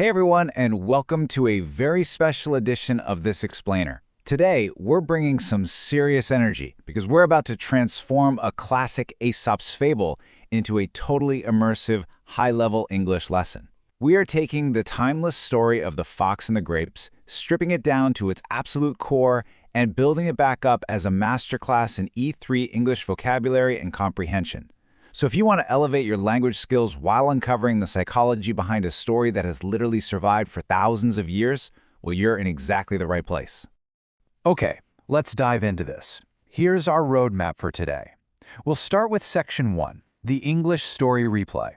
Hey everyone, and welcome to a very special edition of this explainer. Today, we're bringing some serious energy because we're about to transform a classic Aesop's fable into a totally immersive, high-level English lesson. We are taking the timeless story of the fox and the grapes, stripping it down to its absolute core, and building it back up as a masterclass in E3 English vocabulary and comprehension. So if you want to elevate your language skills while uncovering the psychology behind a story that has literally survived for thousands of years, well, you're in exactly the right place. Okay, let's dive into this. Here's our roadmap for today. We'll start with Section 1, the English story replay.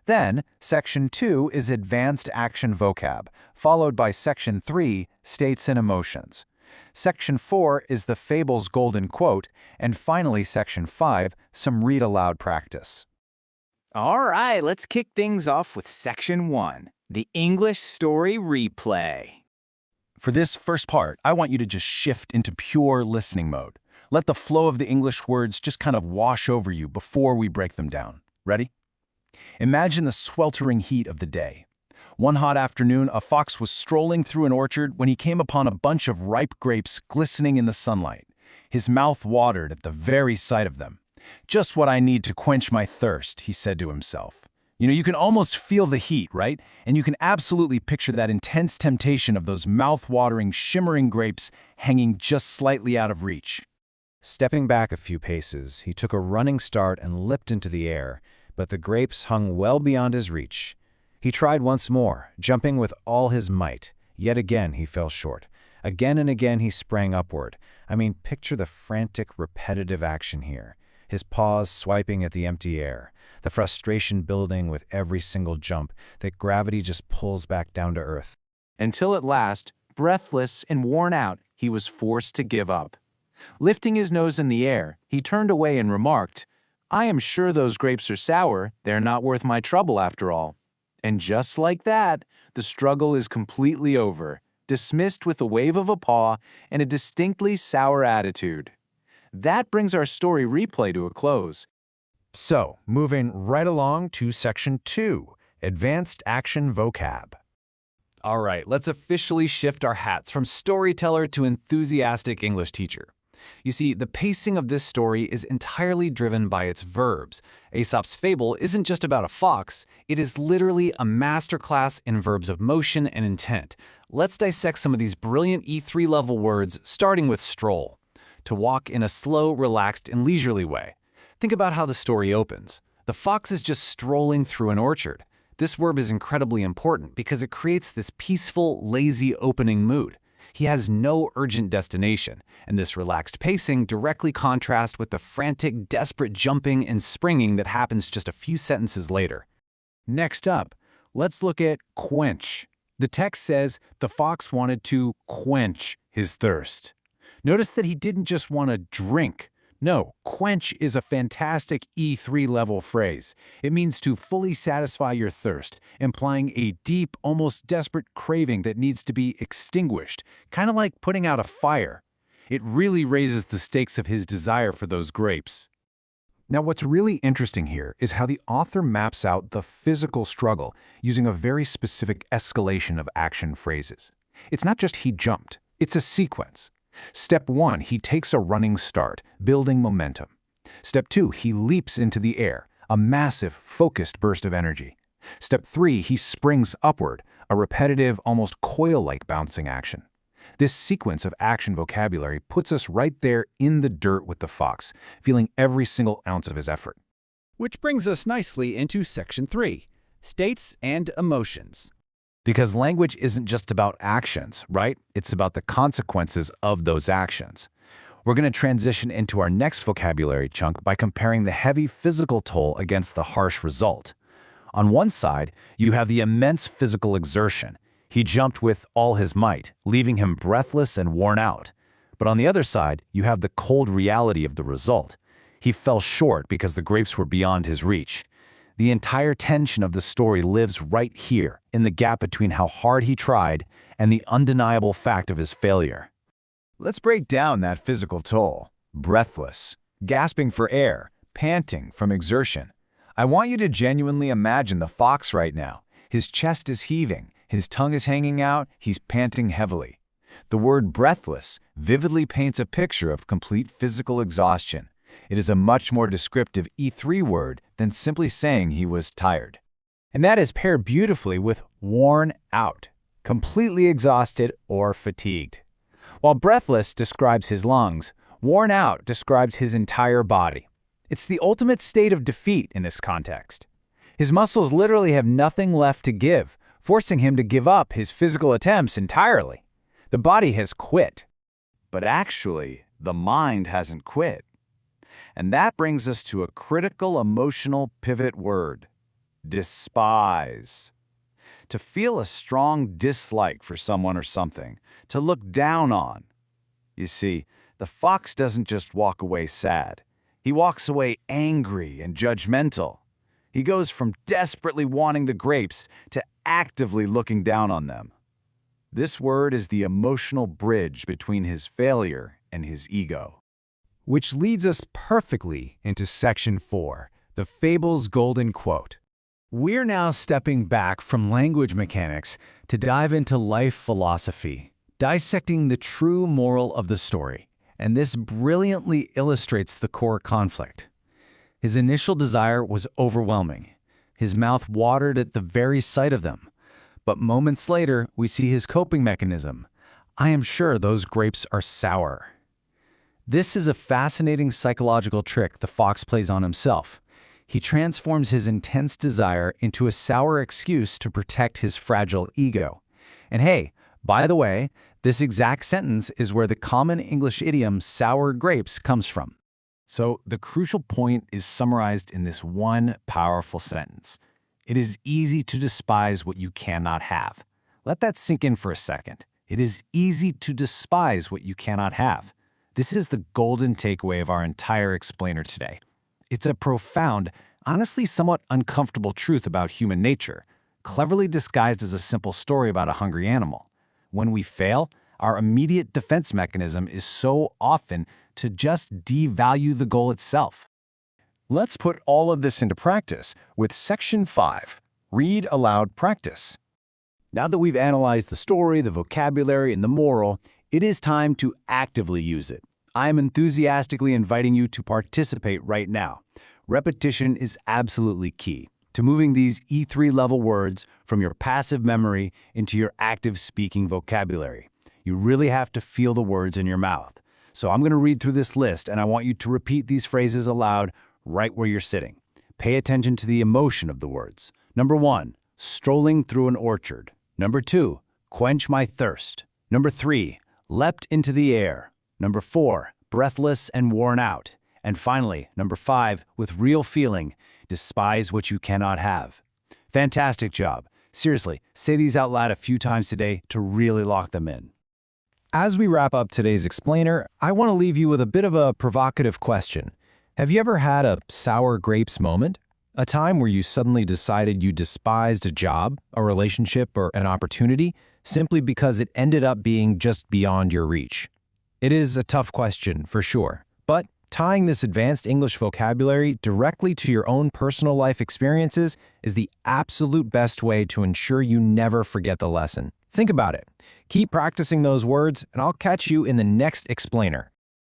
Then, Section 2 is Advanced Action Vocab, followed by Section 3, States and Emotions. Section 4 is the Fables Golden Quote, and finally Section 5, some read-aloud practice. All right, let's kick things off with Section 1, the English story replay. For this first part, I want you to just shift into pure listening mode. Let the flow of the English words just kind of wash over you before we break them down. Ready? Imagine the sweltering heat of the day. One hot afternoon, a fox was strolling through an orchard when he came upon a bunch of ripe grapes glistening in the sunlight. His mouth watered at the very sight of them. "Just what I need to quench my thirst," he said to himself. You can almost feel the heat, right? And you can absolutely picture that intense temptation of those mouth-watering, shimmering grapes hanging just slightly out of reach. Stepping back a few paces, he took a running start and leapt into the air, but the grapes hung well beyond his reach. He tried once more, jumping with all his might. Yet again he fell short. Again and again he sprang upward. Picture the frantic, repetitive action here. His paws swiping at the empty air. The frustration building with every single jump, that gravity just pulls back down to earth. Until at last, breathless and worn out, he was forced to give up. Lifting his nose in the air, he turned away and remarked, "I am sure those grapes are sour. They're not worth my trouble after all." And just like that, the struggle is completely over, dismissed with a wave of a paw and a distinctly sour attitude. That brings our story replay to a close. So, moving right along to Section 2, Advanced Action Vocab. All right, let's officially shift our hats from storyteller to enthusiastic English teacher. You see, the pacing of this story is entirely driven by its verbs. Aesop's fable isn't just about a fox, it is literally a masterclass in verbs of motion and intent. Let's dissect some of these brilliant E3 level words, starting with stroll. To walk in a slow, relaxed, and leisurely way. Think about how the story opens. The fox is just strolling through an orchard. This verb is incredibly important because it creates this peaceful, lazy opening mood. He has no urgent destination, and this relaxed pacing directly contrasts with the frantic, desperate jumping and springing that happens just a few sentences later. Next up, let's look at quench. The text says the fox wanted to quench his thirst. Notice that he didn't just want to drink. No, quench is a fantastic E3 level phrase. It means to fully satisfy your thirst, implying a deep, almost desperate craving that needs to be extinguished, kind of like putting out a fire. It really raises the stakes of his desire for those grapes. Now, what's really interesting here is how the author maps out the physical struggle using a very specific escalation of action phrases. It's not just he jumped, it's a sequence. Step 1, he takes a running start, building momentum. Step 2, he leaps into the air, a massive, focused burst of energy. Step 3, he springs upward, a repetitive, almost coil-like bouncing action. This sequence of action vocabulary puts us right there in the dirt with the fox, feeling every single ounce of his effort. Which brings us nicely into Section 3, States and Emotions. Because language isn't just about actions, right? It's about the consequences of those actions. We're going to transition into our next vocabulary chunk by comparing the heavy physical toll against the harsh result. On one side, you have the immense physical exertion. He jumped with all his might, leaving him breathless and worn out. But on the other side, you have the cold reality of the result. He fell short because the grapes were beyond his reach. The entire tension of the story lives right here, in the gap between how hard he tried and the undeniable fact of his failure. Let's break down that physical toll. Breathless, gasping for air, panting from exertion. I want you to genuinely imagine the fox right now. His chest is heaving, His tongue is hanging out, he's panting heavily. The word breathless vividly paints a picture of complete physical exhaustion. It is a much more descriptive E3 word than simply saying he was tired. And that is paired beautifully with worn out, completely exhausted or fatigued. While breathless describes his lungs, worn out describes his entire body. It's the ultimate state of defeat in this context. His muscles literally have nothing left to give, forcing him to give up his physical attempts entirely. The body has quit. But actually, the mind hasn't quit. And that brings us to a critical emotional pivot word: despise. To feel a strong dislike for someone or something, to look down on. You see, the fox doesn't just walk away sad. He walks away angry and judgmental. He goes from desperately wanting the grapes to actively looking down on them. This word is the emotional bridge between his failure and his ego. Which leads us perfectly into Section 4, the Fables Golden Quote. We're now stepping back from language mechanics to dive into life philosophy, dissecting the true moral of the story, and this brilliantly illustrates the core conflict. His initial desire was overwhelming. His mouth watered at the very sight of them. But moments later, we see his coping mechanism. I am sure those grapes are sour. This is a fascinating psychological trick the fox plays on himself. He transforms his intense desire into a sour excuse to protect his fragile ego. And hey, by the way, this exact sentence is where the common English idiom sour grapes comes from. So the crucial point is summarized in this one powerful sentence. It is easy to despise what you cannot have. Let that sink in for a second. It is easy to despise what you cannot have. This is the golden takeaway of our entire explainer today. It's a profound, honestly somewhat uncomfortable truth about human nature, cleverly disguised as a simple story about a hungry animal. When we fail, our immediate defense mechanism is so often to just devalue the goal itself. Let's put all of this into practice with Section 5, Read Aloud Practice. Now that we've analyzed the story, the vocabulary, and the moral, it is time to actively use it. I am enthusiastically inviting you to participate right now. Repetition is absolutely key to moving these E3 level words from your passive memory into your active speaking vocabulary. You really have to feel the words in your mouth. So I'm going to read through this list, and I want you to repeat these phrases aloud right where you're sitting. Pay attention to the emotion of the words. Number 1, strolling through an orchard. Number 2, quench my thirst. Number 3, leapt into the air. Number 4, breathless and worn out. And finally, number 5, with real feeling, despise what you cannot have. Fantastic job. Seriously, say these out loud a few times today to really lock them in. As we wrap up today's explainer, I want to leave you with a bit of a provocative question. Have you ever had a sour grapes moment? A time where you suddenly decided you despised a job, a relationship, or an opportunity simply because it ended up being just beyond your reach? It is a tough question, for sure, but tying this advanced English vocabulary directly to your own personal life experiences is the absolute best way to ensure you never forget the lesson. Think about it. Keep practicing those words, and I'll catch you in the next explainer.